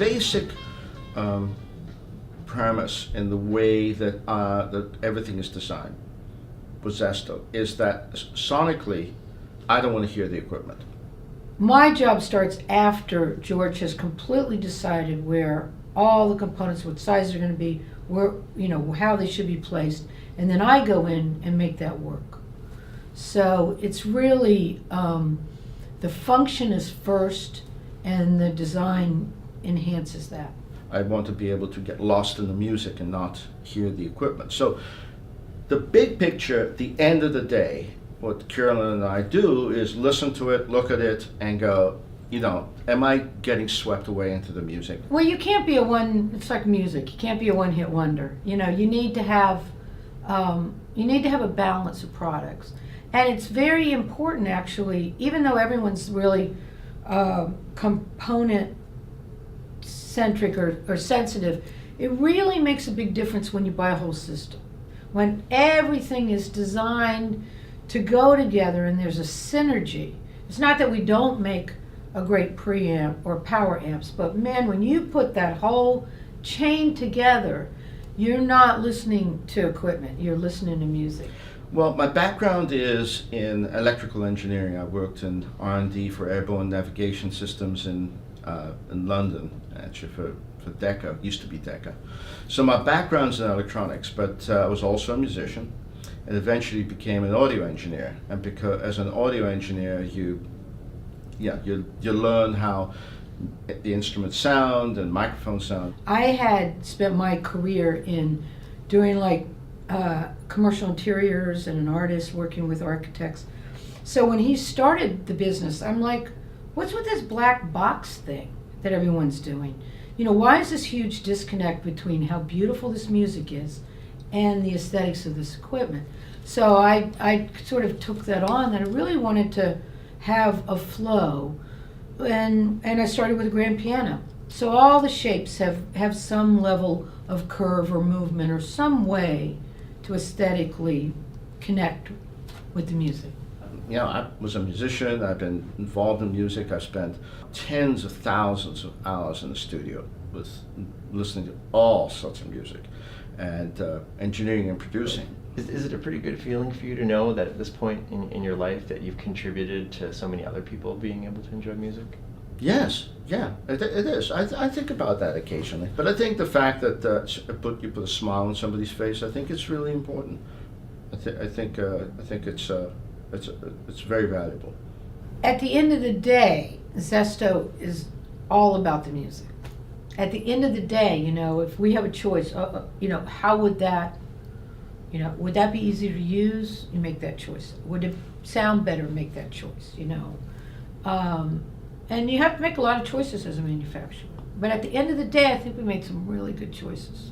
basic premise in the way that that everything is designed with Zesto is that sonically, I don't want to hear the equipment. My job starts after George has completely decided where all the components, what size they're going to be, where, you know, how they should be placed, and then I go in and make that work. So it's really, the function is first and the design enhances that. I want to be able to get lost in the music and not hear the equipment. So the big picture, at the end of the day, what Carolyn and I do is listen to it, look at it, and go, you know, am I getting swept away into the music? Well, you can't be it's like music. You can't be a one-hit wonder. You know, you need to have a balance of products. And it's very important, actually, even though everyone's really component-centric or sensitive, it really makes a big difference when you buy a whole system. When everything is designed to go together and there's a synergy. It's not that we don't make a great preamp or power amps, but man, when you put that whole chain together, you're not listening to equipment, you're listening to music. Well, my background is in electrical engineering. I worked in R&D for airborne navigation systems in London, actually for Decca, used to be Decca. So my background's in electronics, but I was also a musician and eventually became an audio engineer. And because as an audio engineer, you learn how the instruments sound and microphones sound. I had spent my career in doing like commercial interiors and an artist working with architects. So when he started the business, I'm like, what's with this black box thing that everyone's doing? You know, why is this huge disconnect between how beautiful this music is and the aesthetics of this equipment? So I sort of took that on, that I really wanted to have a flow, and I started with a grand piano. So all the shapes have some level of curve or movement or some way to aesthetically connect with the music. You know, I was a musician, I've been involved in music, I've spent tens of thousands of hours in the studio with listening to all sorts of music and engineering and producing. Is it a pretty good feeling for you to know that at this point in your life that you've contributed to so many other people being able to enjoy music? Yes, yeah, it is. I think about that occasionally. But I think the fact that you put a smile on somebody's face, I think it's really important. I think it's very valuable. At the end of the day, Zesto is all about the music. At the end of the day, you know, if we have a choice, you know, how would that, you know, would that be easier to use? You make that choice. Would it sound better? Make that choice, you know. And you have to make a lot of choices as a manufacturer. But at the end of the day, I think we made some really good choices.